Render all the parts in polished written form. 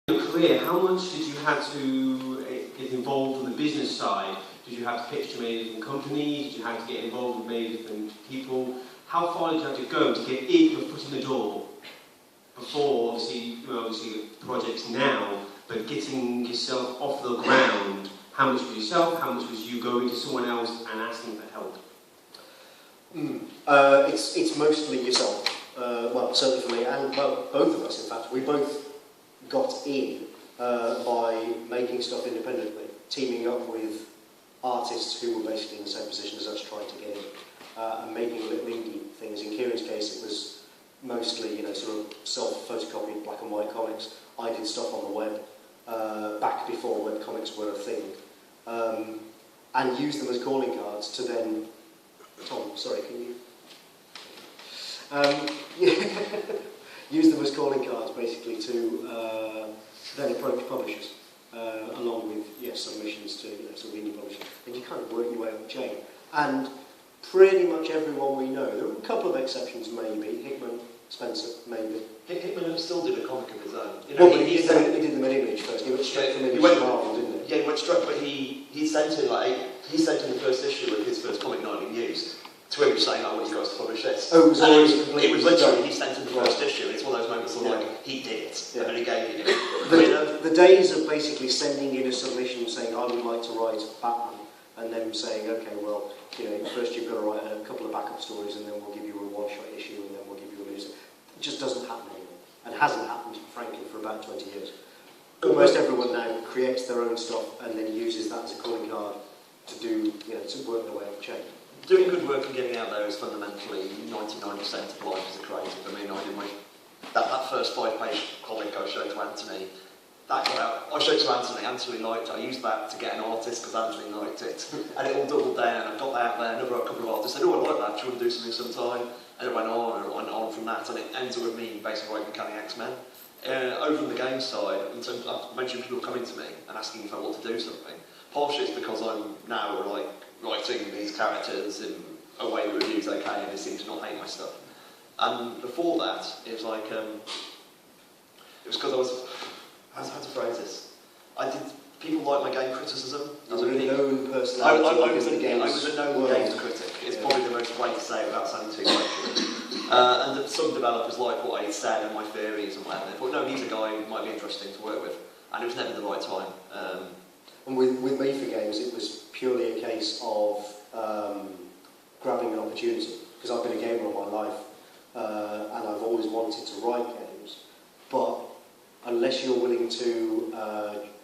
Your career, how much did you have to get involved on the business side? Did you have to pitch to many different companies? Did you have to get involved with many different people? How far did you have to go to get your foot in the door before, obviously projects now, but getting yourself off the ground? How much was yourself? How much was you going to someone else and asking for help? It's mostly yourself. Well, certainly for me, and well, both of us, in fact. We both got in by making stuff independently, teaming up with artists who were basically in the same position as us trying to get in, and making little indie things. In Kieron's case, it was mostly, sort of self-photocopied black and white comics. I did stuff on the web back before web comics were a thing, and used them as calling cards to then. Tom, sorry, can you? Use them as calling cards, basically, to then approach publishers, along with submissions to some indie publishers, and you kind of work your way up the chain. And pretty much everyone we know, there are a couple of exceptions, maybe Hickman, Spencer, maybe. Hickman still did a comic of his own. He did them in Image first. He went straight from Image to Marvel, didn't he? Yeah, he went straight, but he sent in the first issue of his first comic night in use. To him saying, I want you guys to publish this. Oh, it was literally, he sent in the first issue. It's one of those moments of like, he did it, and he gave it. The days of basically sending in a submission saying, I would like to write Batman, and then saying, okay, well, first you've got to write a couple of backup stories, and then we'll give you a one-shot issue, and then we'll give you a music. It just doesn't happen anymore, and hasn't happened, frankly, for about 20 years. Almost everyone now creates their own stuff, and then uses that as a calling card to do, to work their way up the chain. Doing good work and getting out there is fundamentally 99% of life as a creative. I mean, I did that first 5-page comic I showed to Antony, that got out. I showed it to Antony, Antony liked it. I used that to get an artist because Antony liked it. And it all doubled down. I got that out there, another couple of artists said, oh, I like that, do you want to do something sometime? And it went on from that, and it ended with me basically writing Uncanny X-Men. Over on the game side, and so I've mentioned people coming to me and asking if I want to do something. Partially it's because I'm now writing these characters in a way that reviews okay and they seem to not hate my stuff. And before that, it was like, it was because I was, how to phrase this? People like my game criticism. I was a known personality. I was a known games critic. It's probably the most way to say it without sounding too much. And some developers liked what I had said and my theories and whatever. They thought, no, he's a guy who might be interesting to work with. And it was never the right time. And with me for games, it was purely a case of grabbing an opportunity, because I've been a gamer all my life, and I've always wanted to write games, but unless you're willing to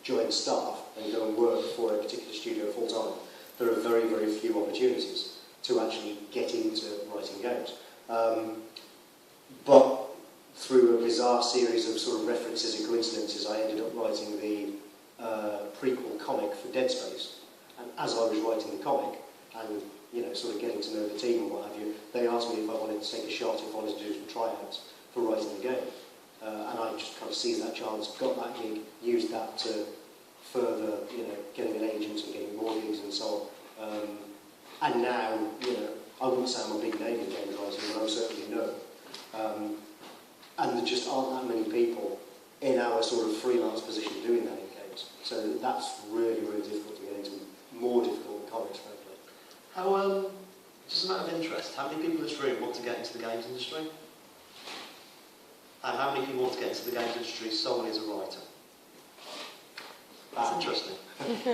join staff and go and work for a particular studio full time, there are very, very few opportunities to actually get into writing games. But through a bizarre series of sort of references and coincidences, I ended up writing the prequel comic for Dead Space, and as I was writing the comic and sort of getting to know the team and what have you, they asked me if I wanted to take a shot, if I wanted to do some tryouts for writing the game, and I just kind of seized that chance, got that gig, used that to further getting an agent and getting more gigs and so on, and now I wouldn't say I'm a big name in games writing, but I'm certainly no, and there just aren't that many people in our sort of freelance position doing that. So that's really, really difficult to get into, more difficult than comics, frankly. How, just a matter of interest, how many people in this room want to get into the games industry? And how many people want to get into the games industry solely as a writer? That's interesting. I think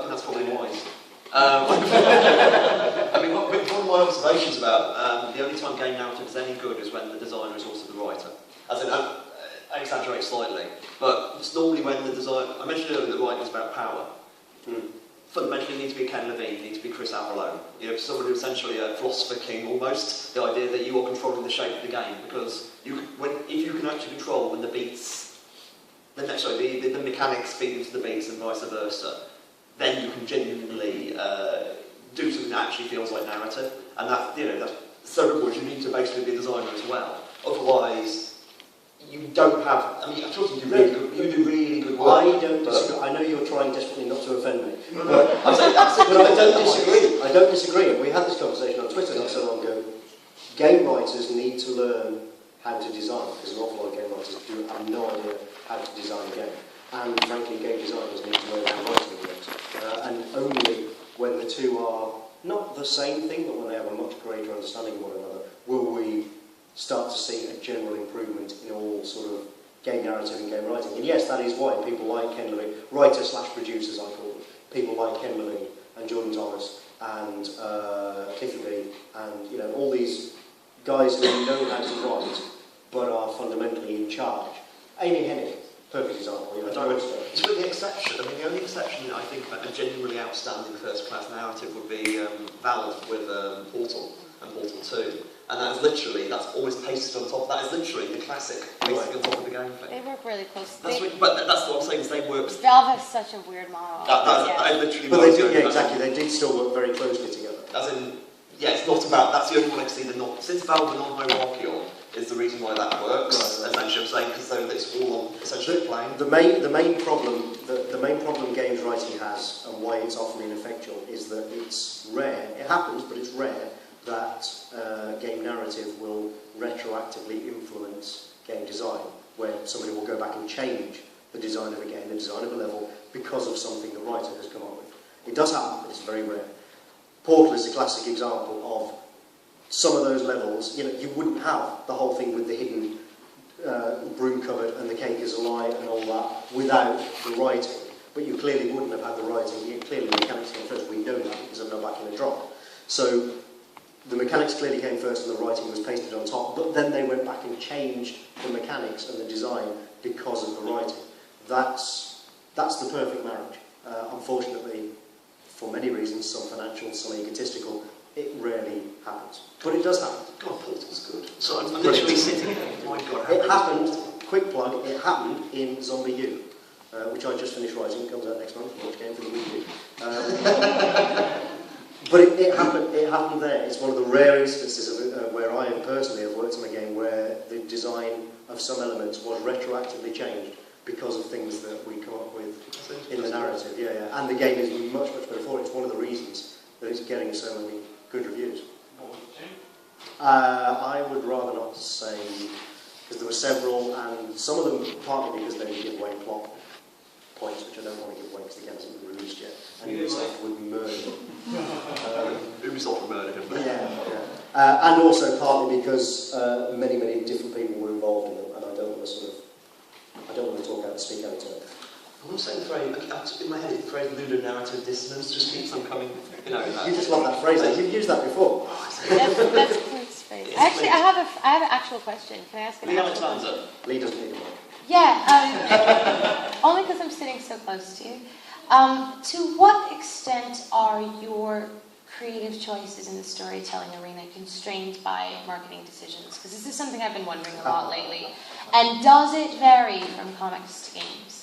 that's probably wise. I mean, one of my observations about the only time game narrative is any good is when the designer is also the writer. As in, I exaggerate slightly, but it's normally when the design. I mentioned earlier that writing is about power. Fundamentally, you need to be Ken Levine, you need to be Chris Avallone. Someone who's essentially a philosopher king almost. The idea that you are controlling the shape of the game, because if you can actually control when the beats, the mechanics feed into the beats and vice versa, then you can genuinely do something that actually feels like narrative, and that's so important. You need to basically be a designer as well. Otherwise, you don't have. I mean, I'm sure you do really good work. I don't disagree. I know you're trying desperately not to offend me, but I don't disagree. I don't disagree. We had this conversation on Twitter not so long ago. Game writers need to learn how to design, because an awful lot of game writers have no idea how to design a game. And frankly, game designers need to learn how writing works. And only when the two are not the same thing, but when they have a much greater understanding of one another, will we start to see a general improvement in all sort of game narrative and game writing. And yes, that is why people like Ken Levine, writers/producers I call them, people like Ken Levine and Jordan Thomas and Clifford and all these guys who know how to write but are fundamentally in charge. Amy Hennig, perfect example. It's with the exception. I mean, the only exception that I think about a genuinely outstanding first-class narrative would be Valve with Portal and Portal 2. And that's always pasted on top. That is literally the classic pasted on top of the game thing. They work really close. But that's what I'm saying, is they work... Valve has such a weird model. That is literally but what they do, yeah, exactly. They did still work very closely together. As in, yeah, it's not about... That's the only one I can see since Valve are non-hierarchical, is the reason why that works. Right. Essentially, I'm saying, because it's all on essentially playing. The main problem games writing has, and why it's often ineffectual, is that it's rare. It happens, but it's rare that game narrative will retroactively influence game design, where somebody will go back and change the design of a game, the design of a level, because of something the writer has come up with. It does happen, but it's very rare. Portal is a classic example of some of those levels. You wouldn't have the whole thing with the hidden broom cupboard and the cake is a lie and all that without the writing. But you clearly wouldn't have had the writing. Clearly the mechanics came first. We know that because of No Back in the Drop. So the mechanics clearly came first and the writing was pasted on top, but then they went back and changed the mechanics and the design because of the writing. That's the perfect marriage. Unfortunately, for many reasons, some financial, some egotistical, it rarely happens. But it does happen. God, Portal's good. So I'm literally sitting here, my God, how It happened, quick plug, it happened in Zombie U, which I just finished writing, comes out next month, which came for the Wii U. But it happened there. It's one of the rare instances of where I personally have worked on a game where the design of some elements was retroactively changed because of things that we come up with in the narrative. Yeah. And the game is much, much better for it. It's one of the reasons that it's getting so many good reviews. What would you change? I would rather not say, because there were several, and some of them partly because they give away plot points, which I don't want to give away because the game hasn't been released yet, and Ubisoft would murder them. Ubisoft would murder him. Yeah. And also partly because many different people were involved in them, and I don't want to speak out of turn. I want to say the phrase, in my head, the phrase ludonarrative dissonance just keeps on coming, You just love that phrase, you've used that before. That's Clint's phrase. Actually, I have an actual question. Can I ask an Lee actual Alexander. question? Lee doesn't need a mic. Yeah, only because I'm sitting so close to you. To what extent are your creative choices in the storytelling arena constrained by marketing decisions? Because this is something I've been wondering a lot lately. And does it vary from comics to games?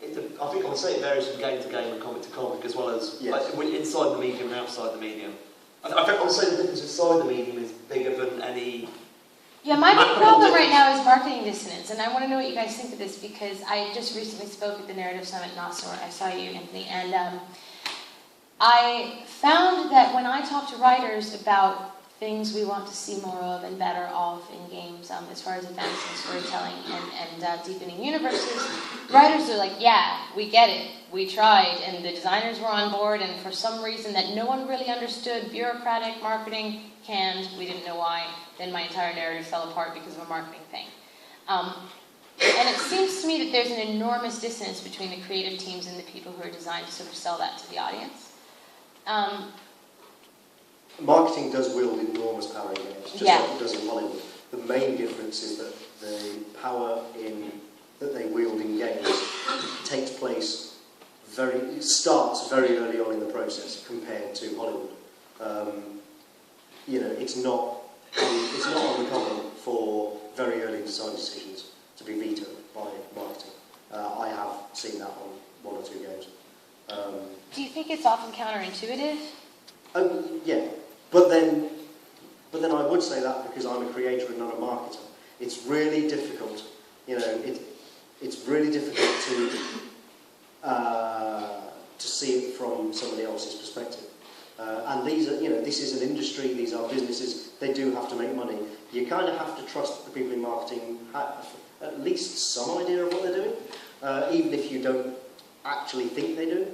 I think I would say it varies from game to game and comic to comic, as well as inside the medium and outside the medium. I think I would say the difference inside the medium is bigger than any... Yeah, my big problem right now is marketing dissonance, and I want to know what you guys think of this, because I just recently spoke at the Narrative Summit in Oslo. I saw you, Anthony, and I found that when I talk to writers about things we want to see more of and better of in games, as far as advancing storytelling and deepening universes, writers are like, yeah, we get it, we tried, and the designers were on board, and for some reason that no one really understood, bureaucratic marketing, canned, we didn't know why, then my entire narrative fell apart because of a marketing thing. And it seems to me that there's an enormous dissonance between the creative teams and the people who are designed to sort of sell that to the audience. Marketing does wield enormous power in games, just like it does in Hollywood. The main difference is that the power that they wield in games starts very early on in the process compared to Hollywood. It's not uncommon for very early design decisions to be vetoed by marketing. I have seen that on one or two games. Do you think it's often counterintuitive? Yeah, but then I would say that because I'm a creator and not a marketer. It's really difficult, it's really difficult to see it from somebody else's perspective. And this is an industry, these are businesses, they do have to make money. you kind of have to trust that the people in marketing have at least some idea of what they're doing, even if you don't actually think they do.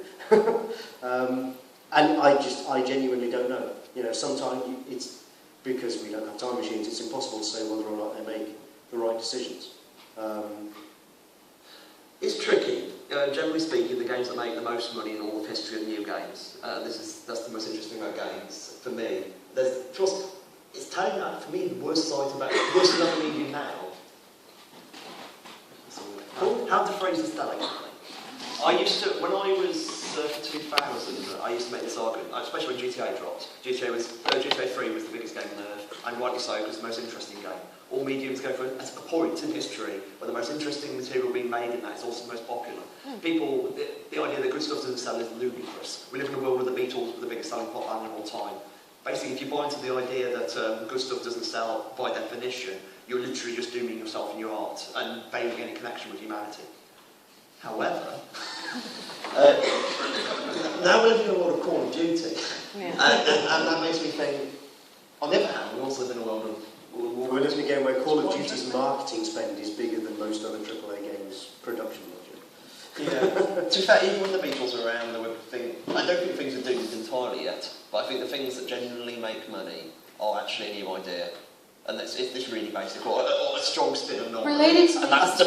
And I genuinely don't know. You know, sometimes it's because we don't have time machines, it's impossible to say whether or not they make the right decisions. It's tricky. Generally speaking, the games that make the most money in all of history are new games. That's the most interesting about games for me. It's telling that for me the worst side about worse than other medium now. How to phrase this delicately. I used to, when I was 2000, I used to make this argument, especially when GTA dropped. GTA 3 was the biggest game on earth, and rightly so, because it's the most interesting game. All mediums go for a point in history where the most interesting material being made in that is also the most popular. People, the idea that good stuff doesn't sell is ludicrous. We live in a world where the Beatles were the biggest selling pop band of all time. Basically, if you buy into the idea that good stuff doesn't sell by definition, you're literally just dooming yourself and your art and failing any connection with humanity. However, now we're living in a world of Call of Duty, and that makes me think, on the other hand, we also live in a world of... We're living in a game where Call of Duty's marketing spend is bigger than most other AAA games' production budget. Yeah. To be fair, even when the Beatles were around, I don't think things are doomed entirely yet, but I think the things that genuinely make money are actually a new idea. And it's really basic, or a strong spin of novel. Related to and that's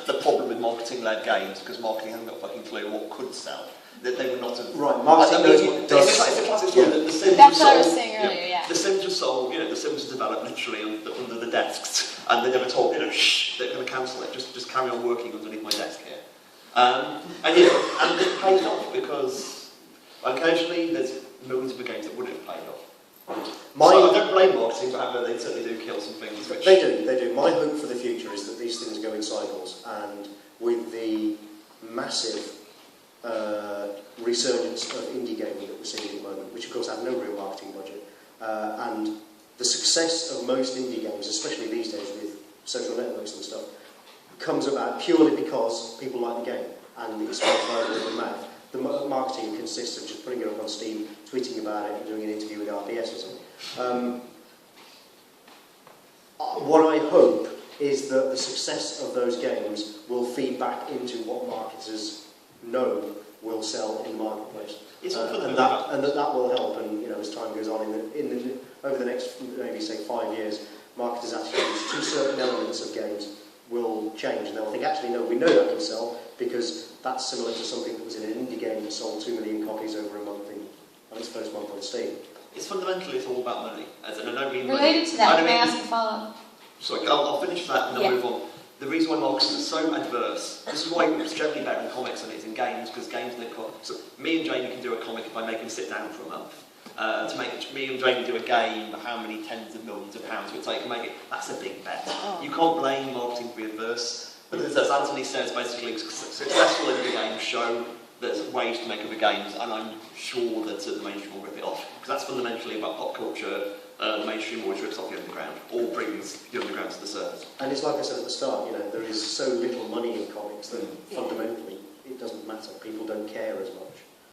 the problem with marketing-led games, because marketing hasn't got a fucking clue what could sell. That they would not have... Right, marketing knows what does. It's a classic story that the Sims That's were what I was sold. saying earlier, yeah. The Sims were sold, the Sims were developed literally under the desks, and they never told, shh, they're going to cancel it, just carry on working underneath my desk here. And it paid off, because occasionally there's millions of games that wouldn't have paid off. So I don't blame marketing, but they certainly do kill some things. Which... They do. My hope for the future is that these things go in cycles, and with the massive resurgence of indie gaming that we're seeing at the moment, which of course have no real marketing budget, and the success of most indie games, especially these days with social networks and stuff, comes about purely because people like the game, and it's spread by word of mouth. The marketing consists of just putting it up on Steam, tweeting about it, and doing an interview with RPS or something. What I hope is that the success of those games will feed back into what marketers know will sell in the marketplace. It's all for them. And that will help. And as time goes on, over the next maybe say 5 years, marketers' attitudes to certain elements of games will change, and they'll think, actually, no, we know that can sell because that's similar to something that was in an indie game that sold 2 million copies over a month on its first month on Steam. It's fundamentally, it's all about money. As in, I don't mean related money. to that, can I ask a follow-up? Sorry, I'll finish that and then move on. The reason why marketing is so adverse, this is why it's generally better in comics than it is in games, because games they've got... So me and Jamie can do a comic if I make him sit down for a month. To make me and Jamie do a game, how many tens of millions of pounds it would take to make it, that's a big bet. You can't blame marketing to be adverse. But as Antony says, basically, successful indie games show there's ways to make other games, and I'm sure that the mainstream will rip it off. Because that's fundamentally about pop culture. The mainstream always rips off the underground, or brings the underground to the surface. And it's like I said at the start, there is so little money in comics that fundamentally it doesn't matter. People don't care as much.